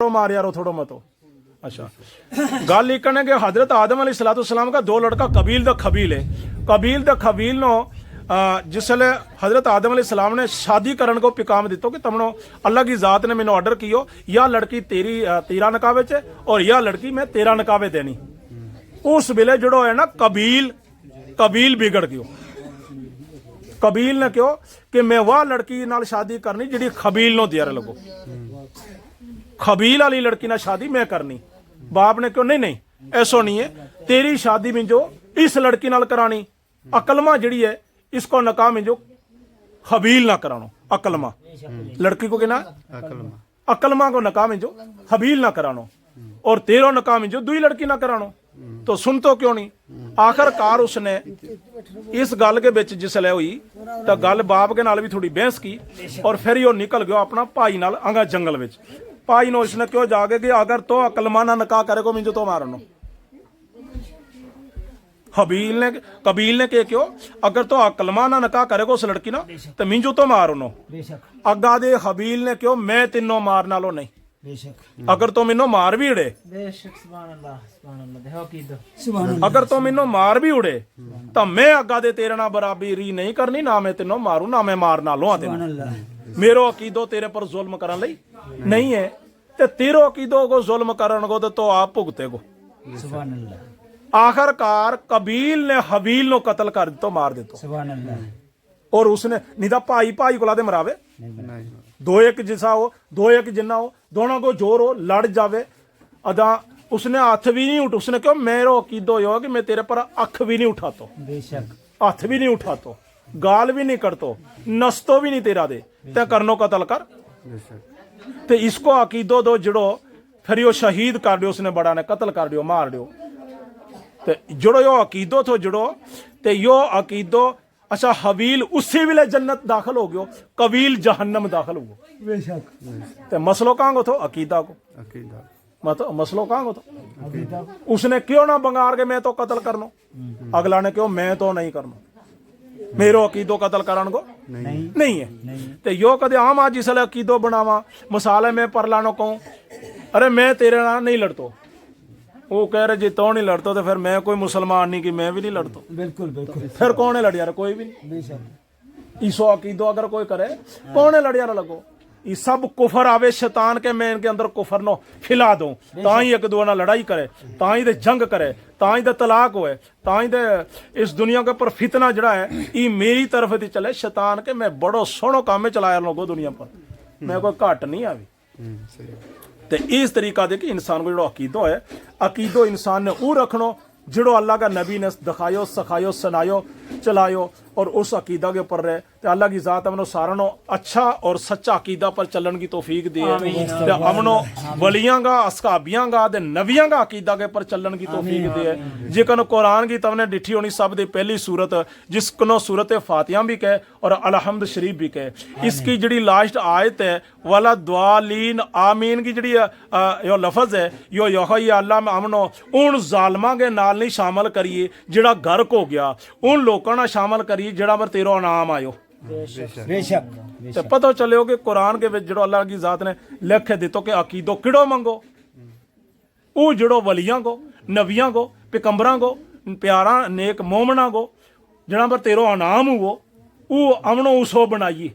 मार यारो थोड़ा मतो। अच्छा गल लिखन है कि हजरत आदम अलैहिस्सलाम का दो लड़का कबील द खबील है। कबील द खबील नो जिसले हजरत आदम अलैहिस्सलाम ने शादी करने को पिकाम दितो कि तमनो अल्लाह की जात ने मैंने ऑर्डर कियो या लड़की तेरा नकावे च और या लड़की मैं तेरा नकावे देनी। उस वेले जड़ो है ना कबील बिगड़ गयो। कबील ने क्यों कि मैं वह लड़की नाल शादी करनी जिहड़ी खबील नो देर लगो। खबील वाली लड़की ना शादी मैं करनी। बाप ने क्यों नहीं ऐसा नहीं है, तेरी शादी में जो इस लड़की नाल करानी। अकलमा जिहड़ी है इसको नकाह में जो खबील ना करानो। अकलमा लड़की को कहना अकलमा को नकाह में जो खबील ना करानो और तेरो नकाह में जो दुई लड़की ना करानो। तो सुन तो क्यों नहीं। आखिरकार उसने इस गल के बिच जिसले हुई तो गल बाप के नाल भी थोड़ी बहस की और फिर यो निकल गया अपना भाई नाल अंगा जंगल विच। भाई नो इसने क्यों जाके कि अगर तो अकलमा ना नकाह करेगो मिंजो तो मारनो। कबील ने के क्यों अगर तो अकलमा ना नकाह करेगो उस लड़की ना तो मिंजो तो मारनो। अगा दे हबील ने क्यों मैं तिनो मारना लो नहीं। अगर तो मैनू मार भी उड़े अगर तो मैनू मार भी उड़े तो मैं अगा दे तेरे ना बराबरी नहीं करनी। ना मैं तेनों मारू ना मैं मारना लो। मेरो अकीदो तेरे पर जुल्म करन लई नहीं है ते तेरो अकीदो को जुल्म करन को तो आप भुगते को। आखिरकार कबील ने हबील नो कत्ल कर दितो, मार दितो। और उसने निदा भाई को लादे मरावे। दो एक जिसा हो दो एक जिन्ना हो दोनों को जोर हो लड़ जावे अदा उसने हाथ भी नहीं उसने क्यों मेरो अकीदो यो कि मैं तेरे पर अख भी नहीं उठातो, हाथ भी नहीं उठातो, गाल भी नहीं करतो, नस्तो भी नहीं तेरा दे ते करनो कत्ल कर। ते इसको अकीदो दो जड़ो फिर यो शहीद कर दियो उसने बड़ा ने कत्ल कर दियो मार दियो। ते जड़ो यो अकीदो थो जड़ो ते यो अकीदो अच्छा हबील उसी वेले जन्नत दाखिल हो गयो, कबील जहन्नम दाखिल हो गयो। ते मसलो कहां को थो अकीदा को मसलो कहां को थो। उसने क्यों ना बंगार के मैं तो कत्ल करनो। अगला ने क्यों मैं तो नहीं करनो मेरो अकीदो कत्ल करन को नहीं है। ते यो कदे आम आज जिसले अकीदो बनावा मिसाल मैं परलानो कहूं अरे मैं तेरे नाल नहीं लड़तो वो कह रहे जी तो नहीं लड़तो तो फिर मैं कोई मुसलमान नहीं कि मैं भी नहीं लड़तो। बिल्कुल फिर कौन है लड़िया कोई भी नहीं। ईसो अकीदो अगर कोई करे कौन है लड़िया लगो। ये सब कुफर आवे शैतान के मैं इनके अंदर कुफर नो खिला दूं ताई एक दो ना लड़ाई करे ताई दे जंग करे ताई दे तलाक होए ताई दे इस दुनिया के ऊपर फितना जड़ा है ये मेरी तरफ से चले शैतान के मैं बड़ो सोहनो काम में चलाया लोगो दुनिया पर मैं कोई घट नहीं आवी। तो इस तरीका दे कि इंसान को जो अकीदो है अकीदो इंसान ने वो रखनो जिड़ो अल्लाह का नबी ने दिखायो सखायो सुनायो चलायो और उस अकीदा के ऊपर रहे तो अल्लाह की जात अमनो सारनो अच्छा और सच्चा अकीदा पर चलन की तौफीक दे। अमनो वलियां का असहाबियां का दे नबियां का अकीदा के ऊपर चलन की तौफीक दे। जिकन कुरान की तमने डिठी होनी सब दे पहली सूरत जिसको सूरत फातिहा भी कहे और अलहम्द शरीफ भी कहे। इसकी जिहड़ी लास्ट आयत है वाला दुआलीन आमीन की जिहड़ी यो लफज है यो यही अल्लाह अमनो उन जालमा के नाल नहीं शामिल करिए जिहड़ा गर्क हो गया उन लोगों ना शामिल करिए जिहड़ा पर तेरो नाम आयो। बेशक तो पता चलो कि कुरान के विच जिहड़ो अल्लाह की जात ने लिख दितो कि अकीदो किड़ो मंगो वो जिहड़ो वलियां को नबियां को पैगंबरां को प्यारा नेक मोमना को जिहड़ा पर तेरो अनाम हुओ वो अमनो उसो बनाइए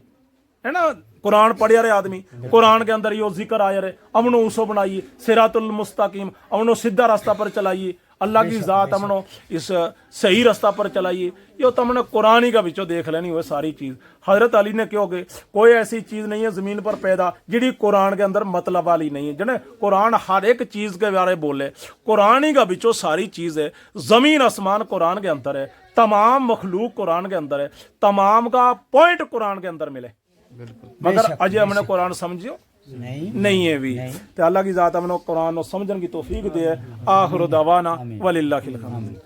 है ना। कुरान पढ़िया रहे आदमी कुरान के अंदर यो जिक्र आया रहे अमनो उसो बनाइए सिरातुल मुस्तकीम अमनो सीधा रास्ता पर चलाइए अल्लाह की जात अमनो इस सही रास्ता पर चलाइए। यो तो हमने कुरान ही का बिचो देख लेनी हुए सारी चीज। हजरत अली ने क्यों गए कोई ऐसी चीज नहीं है जमीन पर पैदा जिहड़ी कुरान के अंदर मतलब वाली नहीं है। जिन्हें कुरान हर एक चीज के बारे बोले कुरान ही का बिचो सारी चीज है। जमीन आसमान कुरान के अंदर है, तमाम मखलूक कुरान के अंदर है, तमाम का पॉइंट कुरान के अंदर मिले। मगर अजय हमने कुरान समझियो नहीं है भी तो अल्लाह की जात हमने कुरान समझने की तौफीक दे। आखिर दावाना वलिल्लाहिल हम्द।